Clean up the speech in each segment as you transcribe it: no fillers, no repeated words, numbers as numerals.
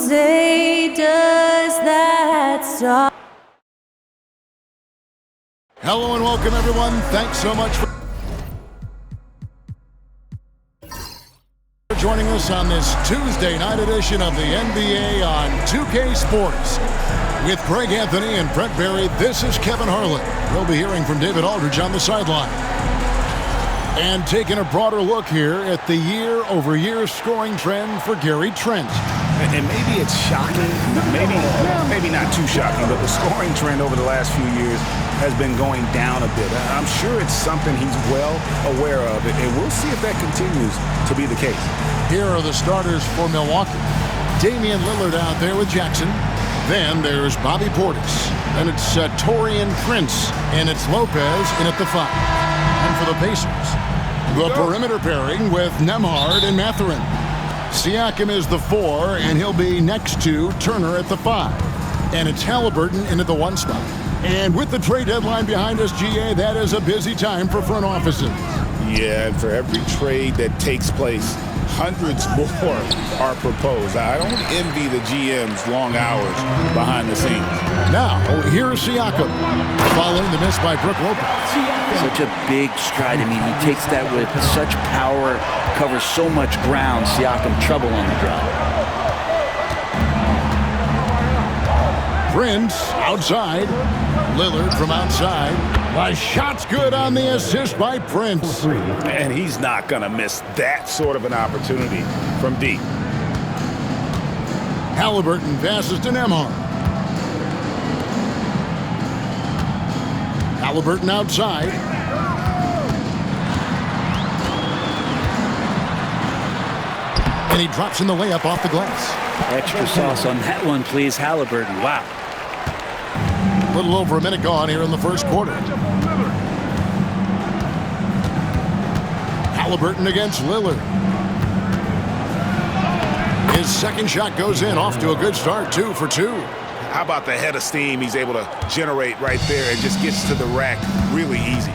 say does that stop? Hello and welcome, everyone. Thanks so much for joining us on this Tuesday night edition of the NBA on 2K Sports. With Greg Anthony and Brent Barry, this is Kevin Harlan. We'll be hearing from David Aldridge on the sideline. And taking a broader look here at the year-over-year scoring trend for Gary Trent. And maybe it's shocking, maybe not too shocking, but the scoring trend over the last few years has been going down a bit. I'm sure it's something he's well aware of, and we'll see if that continues to be the case. Here are the starters for Milwaukee. Damian Lillard out there with Jackson. Then there's Bobby Portis. Then it's Taurean Prince. And it's Lopez in at the 5. And for the Pacers, the perimeter pairing with Nembhard and Mathurin. Siakam is the 4, and he'll be next to Turner at the 5. And it's Halliburton in at the 1 spot. And with the trade deadline behind us, GA, that is a busy time for front offices. Yeah, and for every trade that takes place, hundreds more are proposed. I don't envy the GM's long hours behind the scenes. Now, here's Siakam, following the miss by Brook Lopez. Such a big stride. I mean, he takes that with such power, covers so much ground. Siakam trouble on the drive. Prince outside. Lillard from outside. The shot's good on the assist by Prince. And he's not going to miss that sort of an opportunity from deep. Halliburton passes to Nembhard. Halliburton outside. And he drops in the layup off the glass. Extra sauce on that one, please, Halliburton. Wow. A little over a minute gone here in the first quarter. Halliburton against Lillard. His second shot goes in, off to a good start, 2 for 2. How about the head of steam he's able to generate right there and just gets to the rack really easy?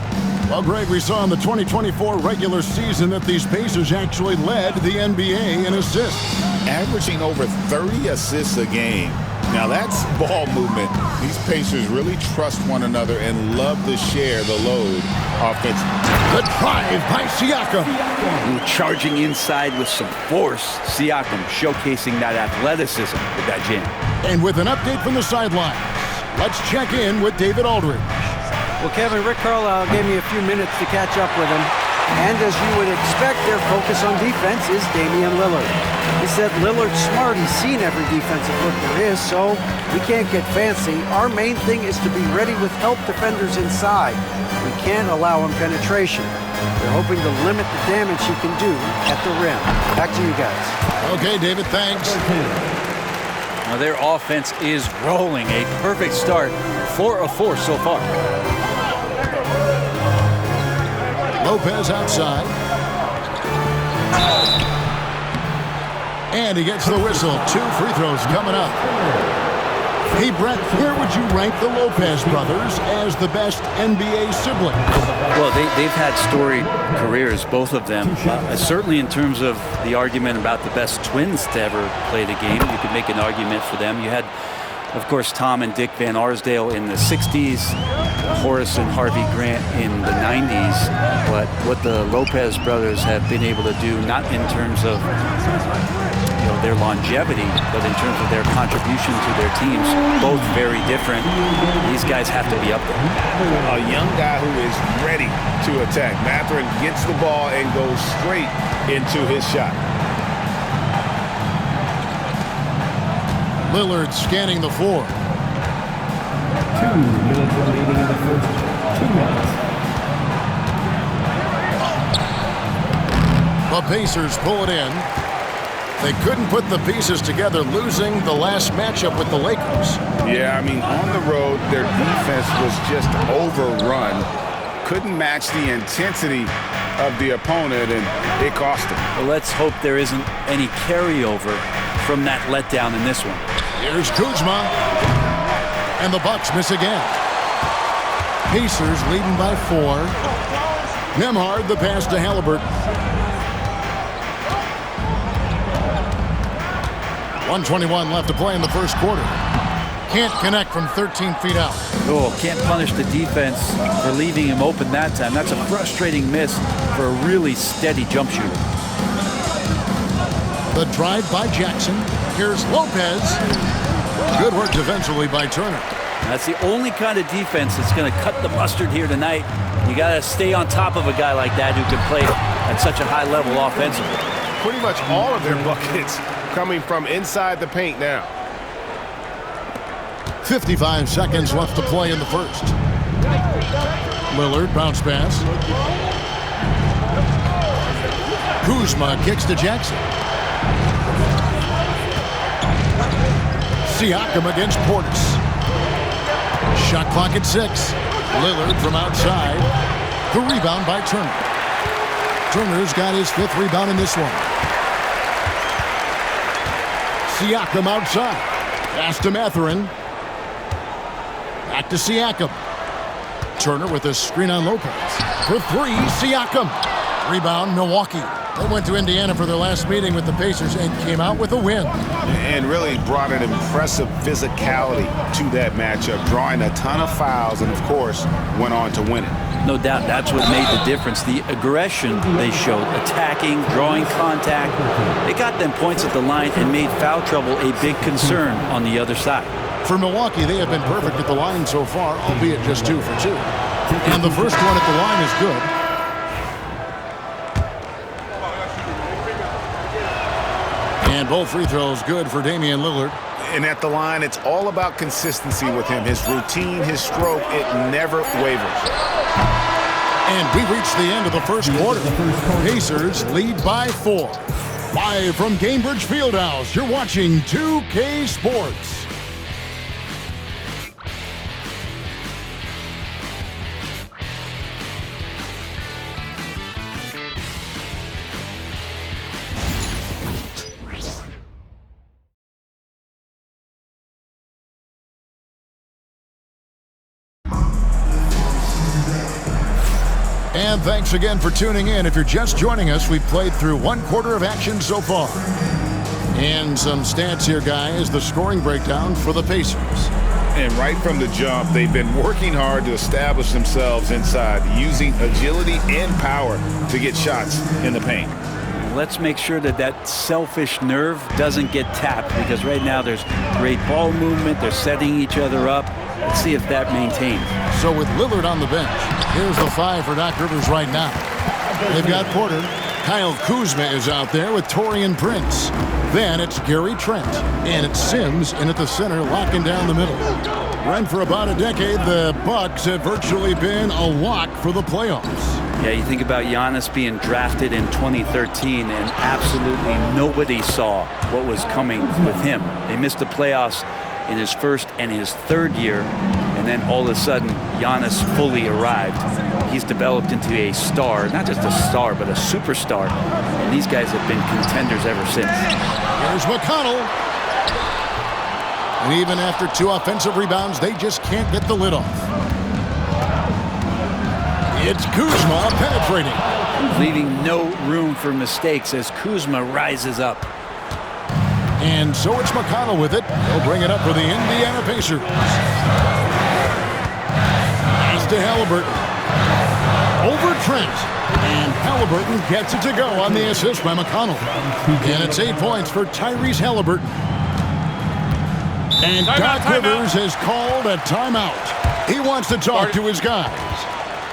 Well, Greg, we saw in the 2024 regular season that these Pacers actually led the NBA in assists. Averaging over 30 assists a game. Now that's ball movement. These Pacers really trust one another and love to share the load offensively. The drive by Siakam. And charging inside with some force. Siakam showcasing that athleticism with that jam. And with an update from the sidelines, let's check in with David Aldridge. Well, Kevin, Rick Carlisle gave me a few minutes to catch up with him. And as you would expect, their focus on defense is Damian Lillard. He said Lillard's smart. He's seen every defensive look there is, so we can't get fancy. Our main thing is to be ready with help defenders inside. We can't allow him penetration. We're hoping to limit the damage he can do at the rim. Back to you guys. Okay, David, thanks. Now their offense is rolling. A perfect start. 4 of 4 so far. Lopez outside. And he gets the whistle. 2 free throws coming up. Hey, Brett, where would you rank the Lopez brothers as the best NBA siblings? Well, they've had storied careers, both of them. Certainly in terms of the argument about the best twins to ever play the game, you could make an argument for them. You had, of course, Tom and Dick Van Arsdale in the 60s, Horace and Harvey Grant in the 90s. But what the Lopez brothers have been able to do, not in terms of their longevity, but in terms of their contribution to their teams, both very different. These guys have to be up there. A young guy who is ready to attack. Mathurin gets the ball and goes straight into his shot. Lillard scanning the floor. 2 minutes remaining in the first 2 minutes. The Pacers pull it in. They couldn't put the pieces together, losing the last matchup with the Lakers. Yeah, I mean, on the road, their defense was just overrun. Couldn't match the intensity of the opponent, and it cost them. Well, let's hope there isn't any carryover from that letdown in this one. Here's Kuzma. And the Bucks miss again. Pacers leading by 4. Nembhard the pass to Halliburton. 1:21 left to play in the first quarter. Can't connect from 13 feet out. Oh, can't punish the defense for leaving him open that time. That's a frustrating miss for a really steady jump shooter. The drive by Jackson. Here's Lopez. Good work defensively by Turner. That's the only kind of defense that's going to cut the mustard here tonight. You got to stay on top of a guy like that who can play at such a high level offensively. Pretty much all of their buckets coming from inside the paint now. 55 seconds left to play in the first. Lillard bounce pass. Kuzma kicks to Jackson. Siakam against Portis. Shot clock at 6. Lillard from outside. The rebound by Turner. Turner's got his 5th rebound in this one. Siakam outside. Pass to Mathurin. Back to Siakam. Turner with a screen on Lopez. For 3, Siakam. Rebound, Milwaukee. They went to Indiana for their last meeting with the Pacers and came out with a win. And really brought an impressive physicality to that matchup, drawing a ton of fouls and, of course, went on to win it. No doubt that's what made the difference. The aggression they showed, attacking, drawing contact. They got them points at the line and made foul trouble a big concern on the other side. For Milwaukee, they have been perfect at the line so far, albeit just 2 for 2. And the first one at the line is good. And both free throws good for Damian Lillard. And at the line, it's all about consistency with him. His routine, his stroke, it never wavers. And we reach the end of the first quarter. Pacers lead by 4. Live from Gainbridge Fieldhouse, you're watching 2K Sports. And thanks again for tuning in. If you're just joining us, we've played through 1 quarter of action so far. And some stats here, guys. The scoring breakdown for the Pacers. And right from the jump, they've been working hard to establish themselves inside, using agility and power to get shots in the paint. Let's make sure that that selfish nerve doesn't get tapped, because right now there's great ball movement. They're setting each other up. Let's see if that maintains. So with Lillard on the bench, here's the 5 for Doc Rivers right now. They've got Porter. Kyle Kuzma is out there with Taurean Prince. Then it's Gary Trent. And it's Sims in at the center, locking down the middle. Run for about a decade, the Bucks have virtually been a lock for the playoffs. Yeah, you think about Giannis being drafted in 2013, and absolutely nobody saw what was coming with him. They missed the playoffs in his first and his 3rd year, and then all of a sudden, Giannis fully arrived. He's developed into a star, not just a star, but a superstar, and these guys have been contenders ever since. Here's McConnell. And even after 2 offensive rebounds, they just can't get the lid off. It's Kuzma penetrating. Leaving no room for mistakes as Kuzma rises up. And so it's McConnell with it. He'll bring it up for the Indiana Pacers. Pass to Halliburton. Over Trent. And Halliburton gets it to go on the assist by McConnell. And it's 8 points for Tyrese Halliburton. And Doc Rivers has called a timeout. He wants to talk to his guys.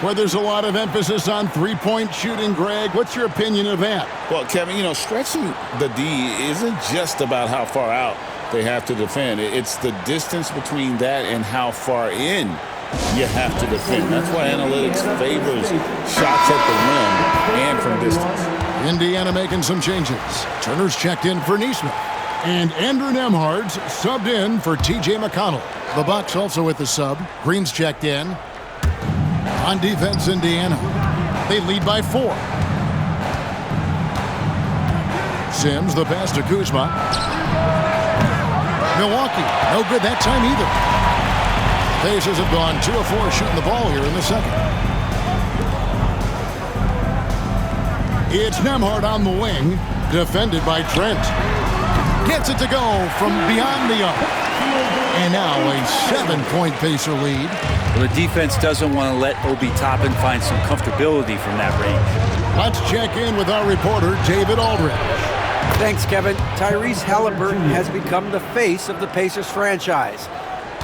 Well, there's a lot of emphasis on three-point shooting, Greg. What's your opinion of that? Well, Kevin, you know, stretching the D isn't just about how far out they have to defend. It's the distance between that and how far in you have to defend. That's why analytics favors shots at the rim and from distance. Indiana making some changes. Turner's checked in for Nesmith. And Andrew Nembhard's subbed in for T.J. McConnell. The Bucks also with the sub. Green's checked in. On defense, Indiana. They lead by 4. Sims, the pass to Kuzma. Milwaukee, no good that time either. Pacers have gone 2 of 4 shooting the ball here in the second. It's Nembhard on the wing, defended by Trent. Gets it to go from beyond the arc. And now a 7-point Pacer lead. Well, the defense doesn't want to let Obi Toppin find some comfortability from that range. Let's check in with our reporter, David Aldridge. Thanks, Kevin. Tyrese Halliburton has become the face of the Pacers franchise.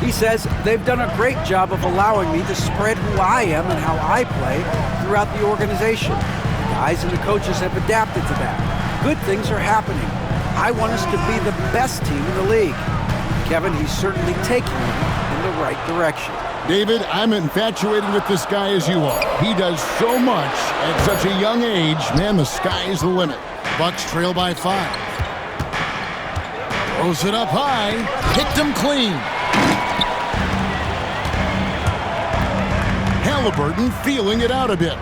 He says they've done a great job of allowing me to spread who I am and how I play throughout the organization. The guys and the coaches have adapted to that. Good things are happening. I want us to be the best team in the league. Kevin, he's certainly taking them in the right direction. David, I'm infatuated with this guy as you are. He does so much at such a young age. Man, the sky is the limit. Bucks trail by 5. Throws it up high. Picked him clean. Halliburton feeling it out a bit.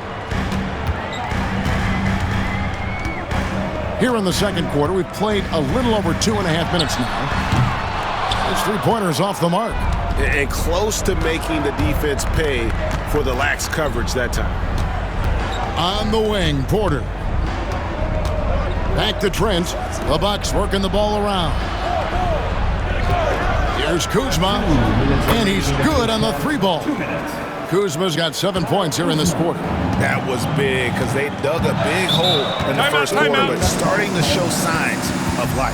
Here in the second quarter, we've played a little over 2.5 minutes now. This three-pointer's off the mark. And close to making the defense pay for the lax coverage that time. On the wing, Porter. Back to Trent. The Bucks working the ball around. Here's Kuzma. And he's good on the 3-ball. Kuzma's got 7 points here in this quarter. That was big because they dug a big hole in the first quarter, but starting to show signs of life.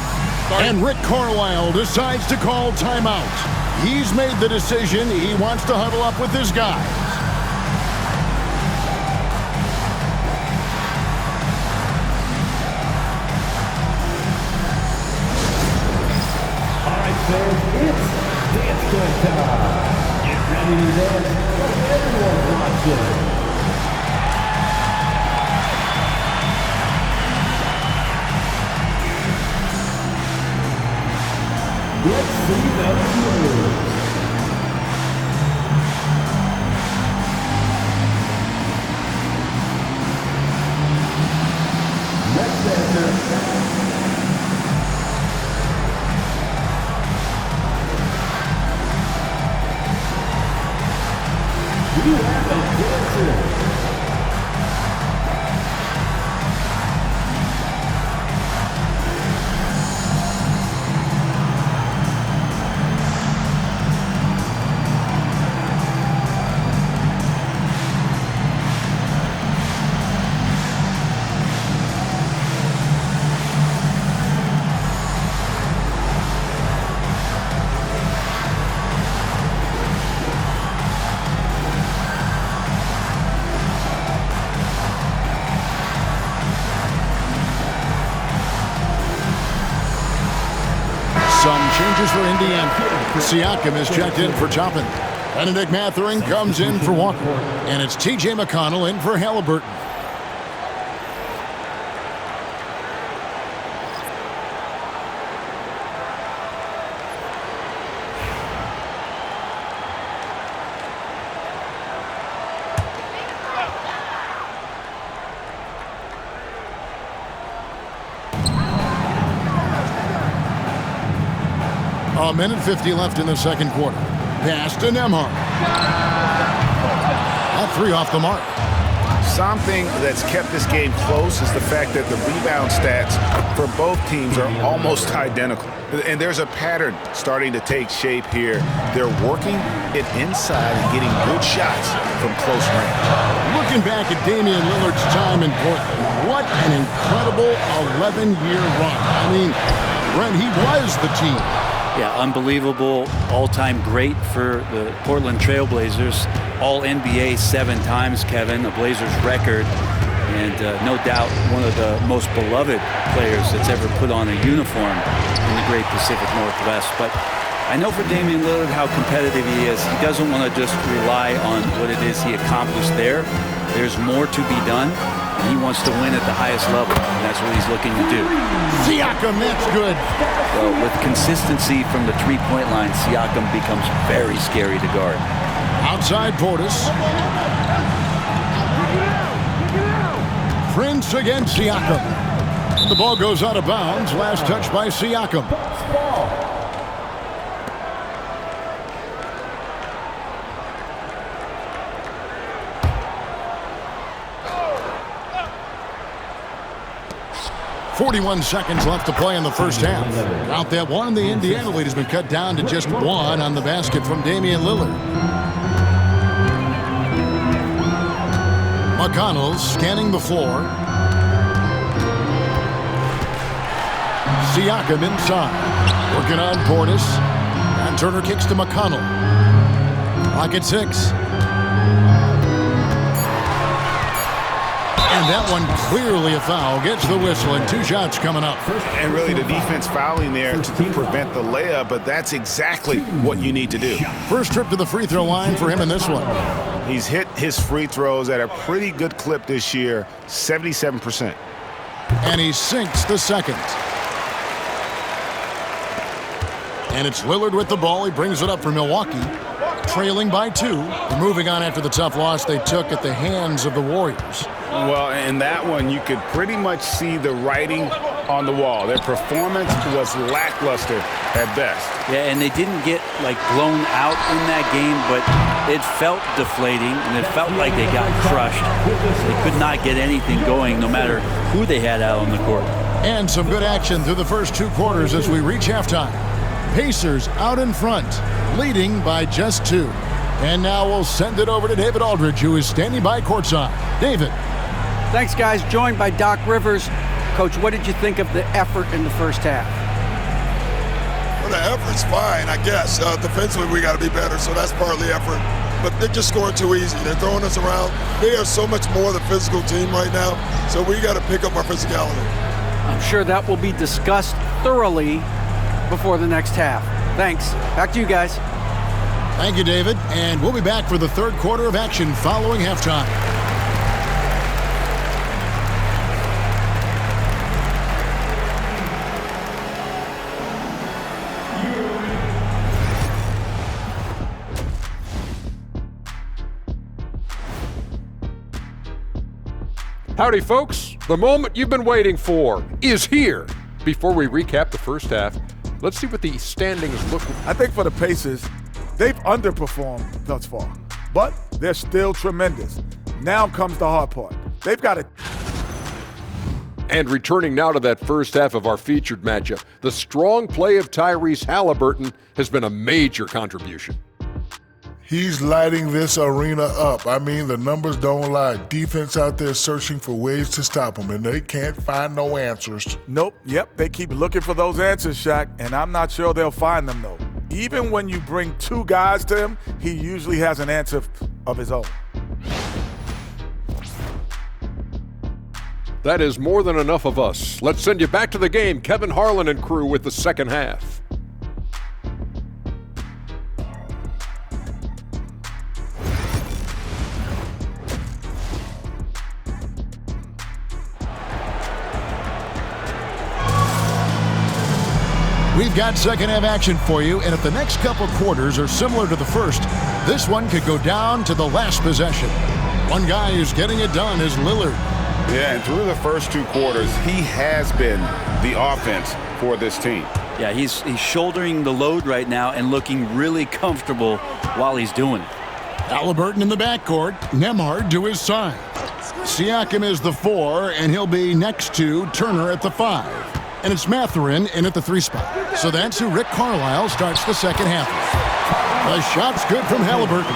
And Rick Carlisle decides to call timeout. He's made the decision. He wants to huddle up with his guys. All right, fans, it's dance go time. Get ready to dance. Everyone watching. Let's see the moves. Next answer. You have a dancer. Some changes for Indiana. Siakam is checked in for Toppin. Benedict Mathurin comes in for Walker. And it's T.J. McConnell in for Halliburton. A minute 50 left in the second quarter. Pass to Nembhard. That 3 off the mark. Something that's kept this game close is the fact that the rebound stats for both teams are almost identical. And there's a pattern starting to take shape here. They're working it inside and getting good shots from close range. Looking back at Damian Lillard's time in Portland, what an incredible 11-year run. I mean, Brent, he was the team. Yeah, unbelievable, all-time great for the Portland Trailblazers. All-NBA 7 times, Kevin, a Blazers record. And no doubt one of the most beloved players that's ever put on a uniform in the great Pacific Northwest. But I know for Damian Lillard how competitive he is. He doesn't want to just rely on what it is he accomplished there. There's more to be done. He wants to win at the highest level, and that's what he's looking to do. Siakam, that's good. Well, with consistency from the three-point line, Siakam becomes very scary to guard. Outside Portis. Prince against Siakam. The ball goes out of bounds. Last touch by Siakam. 41 seconds left to play in the first half. Out that one, the Indiana lead has been cut down to just one on the basket from Damian Lillard. McConnell scanning the floor. Siakam inside. Working on Portis. And Turner kicks to McConnell. Clock at 6. And that one clearly a foul. Gets the whistle and 2 shots coming up. And really the defense fouling there to prevent the layup, but that's exactly what you need to do. First trip to the free throw line for him in this one. He's hit his free throws at a pretty good clip this year, 77%. And he sinks the second. And it's Lillard with the ball. He brings it up for Milwaukee, trailing by 2. They're moving on after the tough loss they took at the hands of the Warriors. Well, in that one, you could pretty much see the writing on the wall. Their performance was lackluster at best. Yeah, and they didn't get, like, blown out in that game, but it felt deflating, and it felt like they got crushed. They could not get anything going, no matter who they had out on the court. And some good action through the first 2 quarters as we reach halftime. Pacers out in front, leading by just 2. And now we'll send it over to David Aldridge, who is standing by courtside. David. Thanks, guys. Joined by Doc Rivers. Coach, what did you think of the effort in the first half? Well, the effort's fine, I guess. Defensively, we got to be better, so that's partly effort. But they're just scoring too easy. They're throwing us around. They are so much more the physical team right now, so we got to pick up our physicality. I'm sure that will be discussed thoroughly before the next half. Thanks. Back to you guys. Thank you, David. And we'll be back for the third quarter of action following halftime. Howdy, folks. The moment you've been waiting for is here. Before we recap the first half, let's see what the standings look like. I think for the Pacers, they've underperformed thus far, but they're still tremendous. Now comes the hard part. They've got to... And returning now to that first half of our featured matchup, the strong play of Tyrese Halliburton has been a major contribution. He's lighting this arena up. I mean, the numbers don't lie. Defense out there searching for ways to stop him, and they can't find no answers. Nope. Yep. They keep looking for those answers, Shaq, and I'm not sure they'll find them, though. Even when you bring 2 guys to him, he usually has an answer of his own. That is more than enough of us. Let's send you back to the game, Kevin Harlan and crew with the second half. We've got second half action for you, and if the next couple quarters are similar to the first, this one could go down to the last possession. One guy who's getting it done is Lillard. Yeah, and through the first 2 quarters, he has been the offense for this team. Yeah, he's shouldering the load right now and looking really comfortable while he's doing it. Halliburton in the backcourt, Nembhard to his side. Siakam is the 4, and he'll be next to Turner at the 5. And it's Mathurin in at the 3 spot. So that's who Rick Carlisle starts the second half with. The shot's good from Halliburton.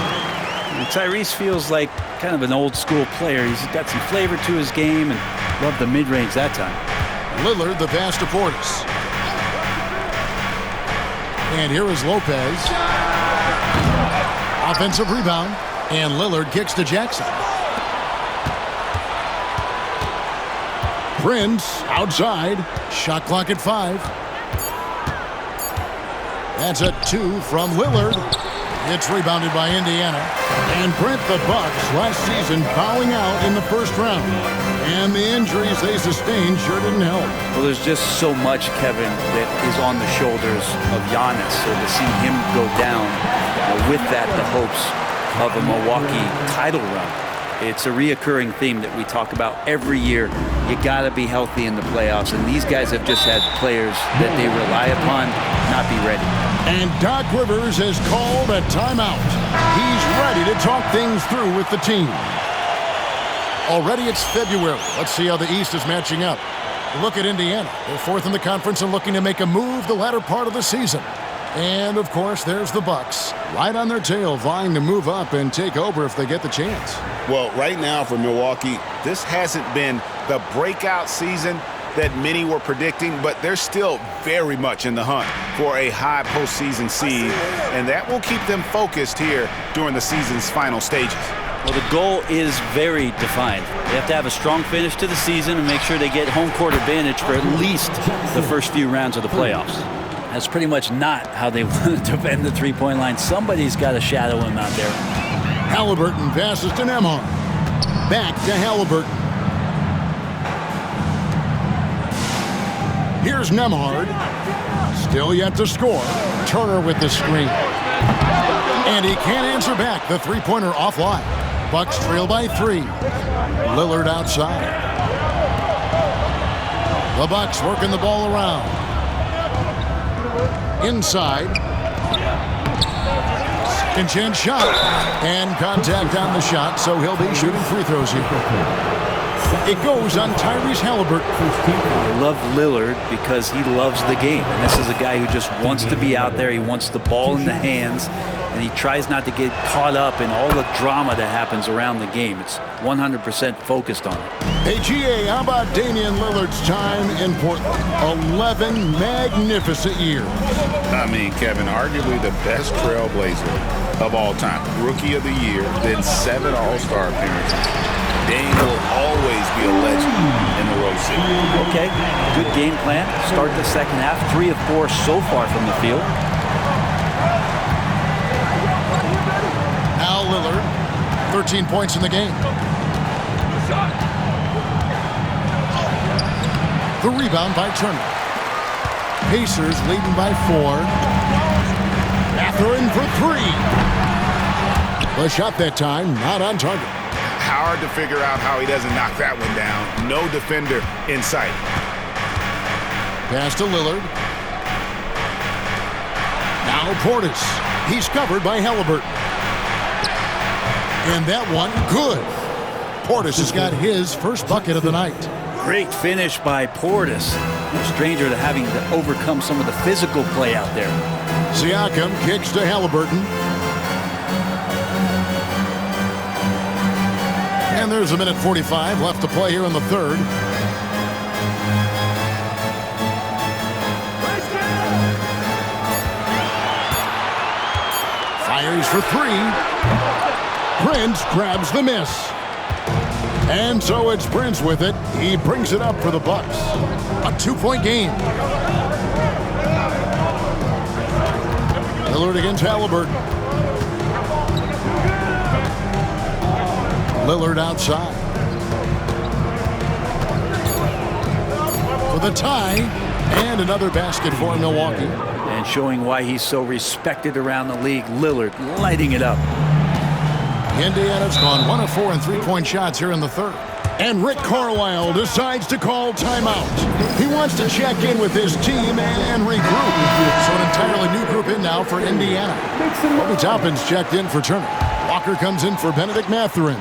And Tyrese feels like kind of an old school player. He's got some flavor to his game and loved the mid-range that time. Lillard the pass to Portis. And here is Lopez. Offensive rebound. And Lillard kicks to Jackson. Prince outside. Shot clock at 5. That's a 2 from Lillard. It's rebounded by Indiana. And Brent, the Bucks last season bowing out in the first round. And the injuries they sustained sure didn't help. Well, there's just so much, Kevin, that is on the shoulders of Giannis. So to see him go down, with that, the hopes of a Milwaukee title run. It's a reoccurring theme that we talk about every year. You got to be healthy in the playoffs, and these guys have just had players that they rely upon not be ready. And Doc Rivers has called a timeout. He's ready to talk things through with the team. Already it's February. Let's see how the East is matching up. Look at Indiana. They're fourth in the conference and looking to make a move the latter part of the season. And, of course, there's the Bucks, right on their tail, vying to move up and take over if they get the chance. Well, right now for Milwaukee, this hasn't been the breakout season that many were predicting, but they're still very much in the hunt for a high postseason seed, and that will keep them focused here during the season's final stages. Well, the goal is very defined. They have to have a strong finish to the season and make sure they get home court advantage for at least the first few rounds of the playoffs. That's pretty much not how they want to defend the three-point line. Somebody's got to shadow him out there. Halliburton passes to Nembhard. Back to Halliburton. Here's Nembhard. Still yet to score. Turner with the screen. And he can't answer back. The three-pointer offline. Bucks trail by 3. Lillard outside. The Bucks working the ball around. Inside. Second chance shot. And contact on the shot, so he'll be shooting free throws here. It goes on Tyrese Halliburton. I love Lillard because he loves the game. And this is a guy who just wants to be out there. He wants the ball in the hands, and he tries not to get caught up in all the drama that happens around the game. It's 100% focused on it. Hey, GA, how about Damian Lillard's time in Portland? 11 magnificent years. I mean, Kevin, arguably the best trailblazer of all time. Rookie of the year, then 7 All-Star appearances. Dame will always be a legend in the Rose City. Okay, good game plan. Start the second half. 3 of 4 so far from the field. Al Lillard, 13 points in the game. The rebound by Turner. Pacers leading by 4. Mathurin for 3. The shot that time, not on target. Hard to figure out how he doesn't knock that one down. No defender in sight. Pass to Lillard. Now Portis. He's covered by Halliburton. And that one, good. Portis has got his first bucket of the night. Great finish by Portis. No stranger to having to overcome some of the physical play out there. Siakam kicks to Halliburton. And there's a minute 45 left to play here in the third. Fires for 3. Prince grabs the miss. And so it's Prince with it. He brings it up for the Bucks. A 2-point game. Lillard against Halliburton. Lillard outside. For the tie, and another basket for Milwaukee. And showing why he's so respected around the league, Lillard lighting it up. Indiana's gone 1 of 4 in three-point shots here in the third. And Rick Carlisle decides to call timeout. He wants to check in with his team and regroup. So an entirely new group in now for Indiana. Obi Toppin's checked in for Turner. Walker comes in for Benedict Mathurin.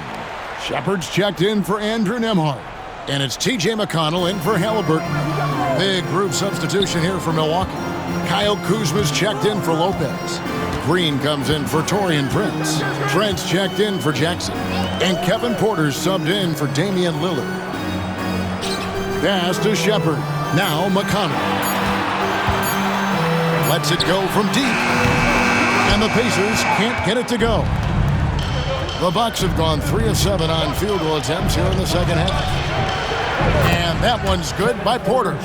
Shepard's checked in for Andrew Nembhard. And it's T.J. McConnell in for Halliburton. Big group substitution here for Milwaukee. Kyle Kuzma's checked in for Lopez. Green comes in for Taurean Prince. Trent's checked in for Jackson. And Kevin Porter's subbed in for Damian Lillard. Pass to Shepard. Now McConnell. Lets it go from deep. And the Pacers can't get it to go. The Bucks have gone 3 of 7 on field goal attempts here in the second half. And that one's good by Porter.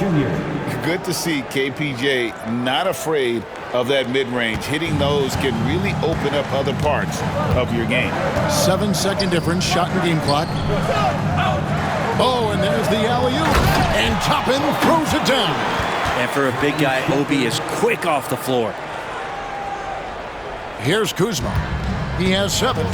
Good to see KPJ not afraid of that mid-range. Hitting those can really open up other parts of your game. 7-second difference, shot and game clock. Oh, and there's the alley-oop. And Toppin throws it down. And for a big guy, Obi is quick off the floor. Here's Kuzma. He has 7.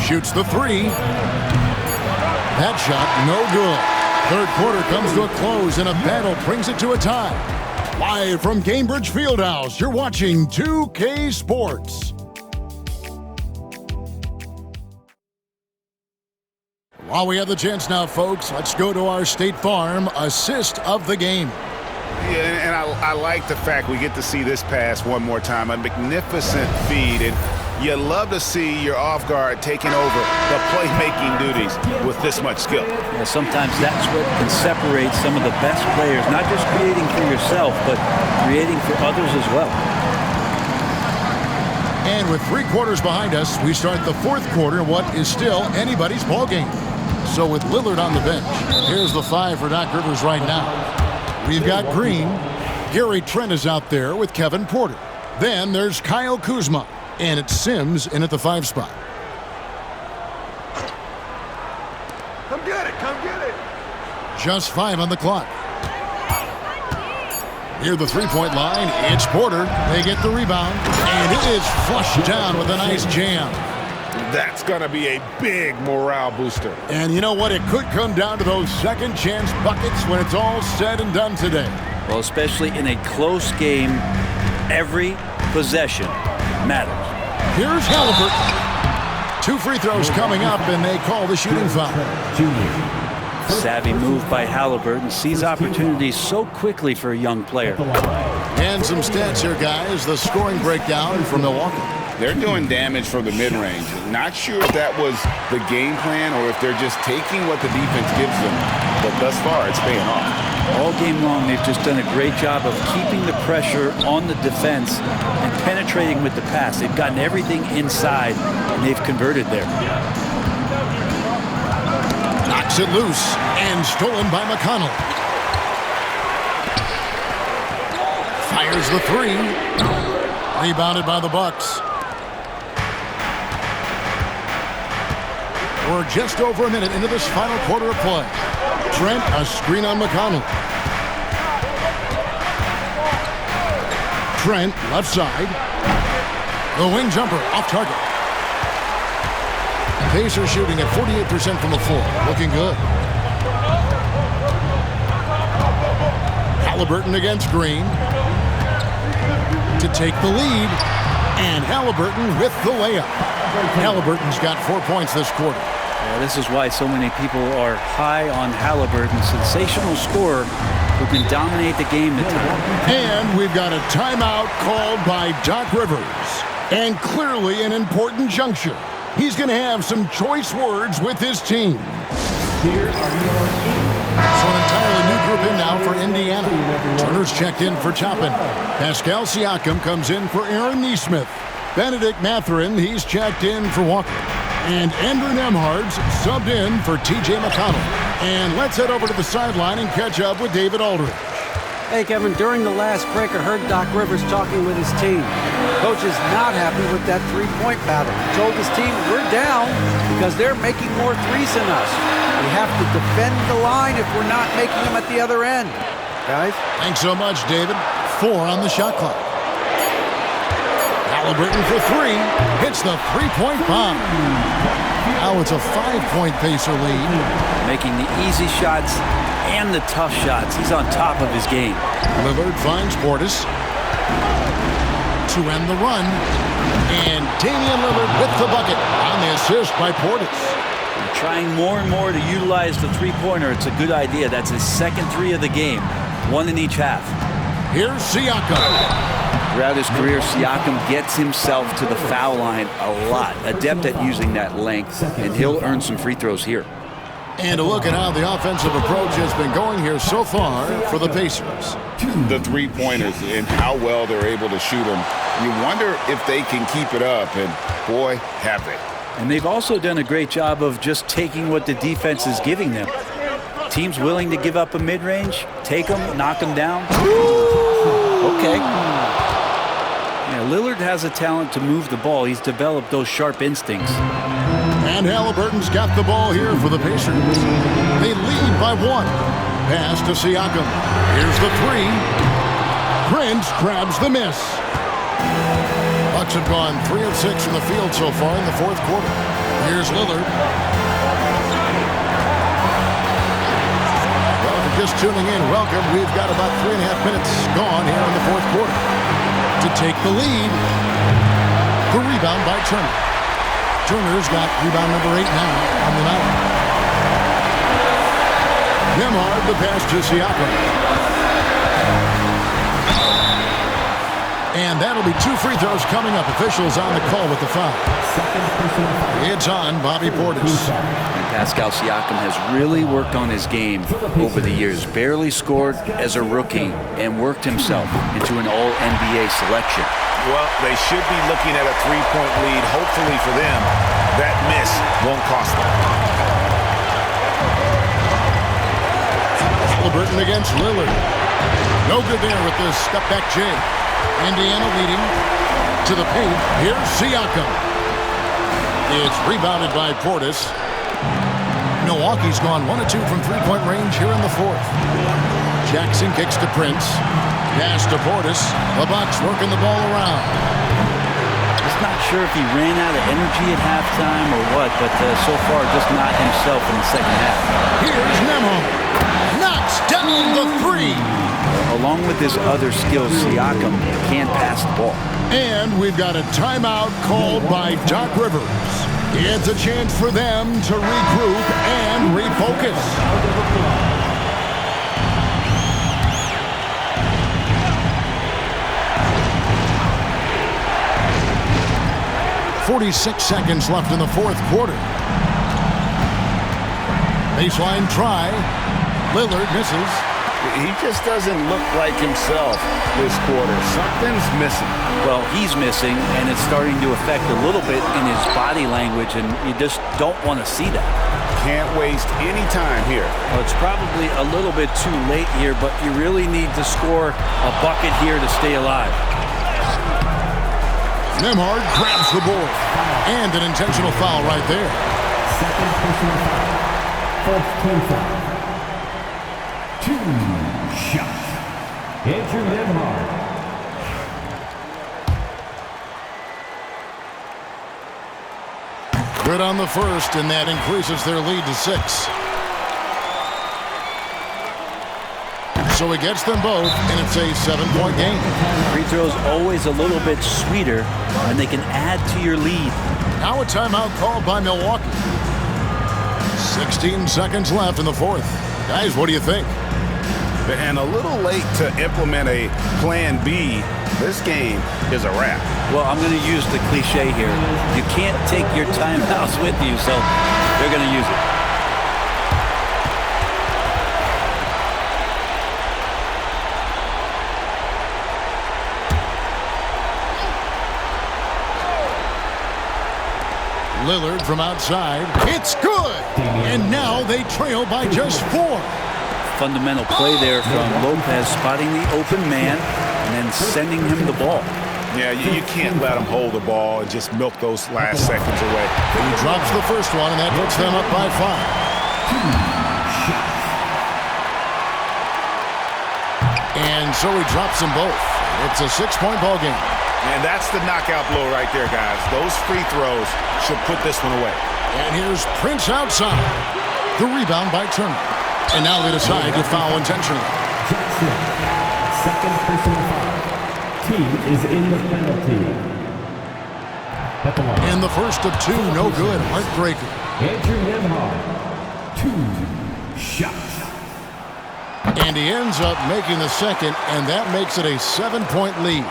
Shoots the 3. That shot no good. Third quarter comes to a close, and a battle brings it to a tie. Live from Cambridge Fieldhouse, you're watching 2K Sports. While we have the chance now, folks, let's go to our State Farm assist of the game. Yeah, and I like the fact we get to see this pass one more time. A magnificent feed, and you love to see your off guard taking over the playmaking duties with this much skill. Yeah, sometimes that's what can separate some of the best players, not just creating for yourself, but creating for others as well. And with 3 quarters behind us, we start the fourth quarter, what is still anybody's ball game. So with Lillard on the bench, here's the 5 for Doc Rivers right now. We've got Green. Gary Trent is out there with Kevin Porter. Then there's Kyle Kuzma. And it's Sims in at the 5 spot. Come get it, come get it. Just 5 on the clock. Near the 3-point line, it's Porter. They get the rebound. And it is flushed down with a nice jam. That's going to be a big morale booster. And you know what? It could come down to those second chance buckets when it's all said and done today. Well, especially in a close game, every possession matters. Here's Halliburton. 2 free throws coming up, and they call the shooting foul. Savvy move by Halliburton. Sees opportunities so quickly for a young player. And some stats here, guys. The scoring breakdown from Milwaukee. They're doing damage from the mid-range. Not sure if that was the game plan or if they're just taking what the defense gives them. But thus far, it's paying off. All game long, they've just done a great job of keeping the pressure on the defense and penetrating with the pass. They've gotten everything inside, and they've converted there. Knocks it loose, and stolen by McConnell. Fires the 3. Rebounded by the Bucks. We're just over a minute into this final quarter of play. Trent, a screen on McConnell. Trent, left side. The wing jumper, off target. Pacers shooting at 48% from the floor. Looking good. Halliburton against Green. To take the lead. And Halliburton with the layup. Halliburton's got 4 points this quarter. Yeah, this is why so many people are high on Halliburton. Sensational scorer who can dominate the game at times. And we've got a timeout called by Doc Rivers. And clearly an important juncture. He's going to have some choice words with his team. Here are your So an entirely new group in now for Indiana. Turner's checked in for Toppin. Pascal Siakam comes in for Aaron Nesmith. Benedict Mathurin, he's checked in for Walker. And Andrew Nemhard's subbed in for T.J. McConnell. And let's head over to the sideline and catch up with David Aldridge. Hey, Kevin, during the last break, I heard Doc Rivers talking with his team. Coach is not happy with that three-point pattern. He told his team, we're down because they're making more threes than us. We have to defend the line if we're not making them at the other end. Guys? Thanks so much, David. 4 on the shot clock. Halliburton for 3. Hits the three-point bomb. Now it's a 5-point Pacer lead. Making the easy shots and the tough shots. He's on top of his game. Lillard finds Portis to end the run. And Damian Lillard with the bucket on the assist by Portis. Trying more and more to utilize the three-pointer. It's a good idea. That's his second 3 of the game. 1 in each half. Here's Siakam. Throughout his career, Siakam gets himself to the foul line a lot. Adept at using that length, and he'll earn some free throws here. And a look at how the offensive approach has been going here so far for the Pacers. The three-pointers and how well they're able to shoot them. You wonder if they can keep it up, and boy, have they. And they've also done a great job of just taking what the defense is giving them. Teams willing to give up a mid-range, take them, knock them down. Okay. Yeah, Lillard has a talent to move the ball. He's developed those sharp instincts. And Halliburton's got the ball here for the Pacers. They lead by 1. Pass to Siakam. Here's the 3. Prince grabs the miss. Bucks have gone 3 of 6 from the field so far in the fourth quarter. Here's Lillard. just tuning in, welcome. We've got about 3.5 minutes gone here in the fourth quarter. To take the lead, the rebound by Turner. Turner's got rebound number 8 now on the night. Nembhard, the pass to Siakam. And that'll be 2 free throws coming up. Officials on the call with the foul. It's on Bobby Portis. Pascal Siakam has really worked on his game over the years. Barely scored as a rookie and worked himself into an All-NBA selection. Well, they should be looking at a 3-point lead. Hopefully for them, that miss won't cost them. Halliburton against Lillard. No good there with this step-back J. Indiana leading to the paint. Here's Siakam. It's rebounded by Portis. Milwaukee's gone 1 of 2 from 3-point range here in the fourth. Jackson kicks to Prince. Pass to Portis. The Bucks working the ball around. Just not sure if he ran out of energy at halftime or what, but so far just not himself in the second half. Here's Nembhard. Knocks down the 3. Along with his other skills, Siakam can't pass the ball. And we've got a timeout called by Doc Rivers. It's a chance for them to regroup and refocus. .46 seconds left in the fourth quarter. Baseline try. Lillard misses. He just doesn't look like himself this quarter. Something's missing. Well, he's missing, and it's starting to affect a little bit in his body language, and you just don't want to see that. Can't waste any time here. Well, it's probably a little bit too late here, but you really need to score a bucket here to stay alive. Nembhard grabs the board. And an intentional foul right there. Second personal foul. First team foul. 2 shots. Andrew Nembhard. Good on the first, and that increases their lead to 6. So he gets them both, and it's a 7-point game. Free throws always a little bit sweeter, and they can add to your lead. Now a timeout called by Milwaukee. 16 seconds left in the fourth. Guys, what do you think? And a little late to implement a plan B. This game is a wrap. Well, I'm going to use the cliche here. You can't take your timeouts with you, so they're going to use it. Lillard from outside. It's good! And now they trail by just 4. Fundamental play there from Lopez, spotting the open man and then sending him the ball. Yeah, you can't let him hold the ball and just milk those last seconds away. He drops the first one, and that puts them up by 5. And so he drops them both. It's a 6-point ball game. And that's the knockout blow right there, guys. Those free throws should put this one away. And here's Prince outside. The rebound by Turner. And now they decide to foul intentionally. Jackson. Second personal foul. Team is in the penalty. And the first of 2, no good. Heartbreaker. Andrew Nembhard. 2 shots. And he ends up making the second, and that makes it a 7-point lead.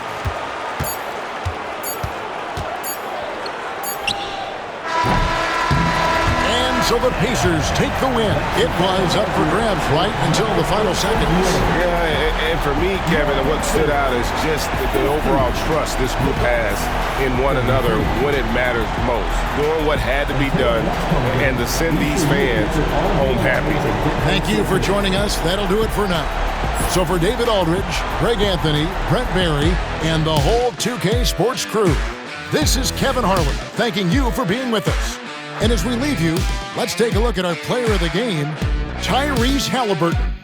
So the Pacers take the win. It was up for grabs right until the final seconds. Yeah, and for me, Kevin, what stood out is just the overall trust this group has in one another when it matters most. Doing what had to be done and to send these fans home happy. Thank you for joining us. That'll do it for now. So for David Aldridge, Greg Anthony, Brent Barry, and the whole 2K Sports crew, this is Kevin Harlan thanking you for being with us. And as we leave you, let's take a look at our player of the game, Tyrese Halliburton.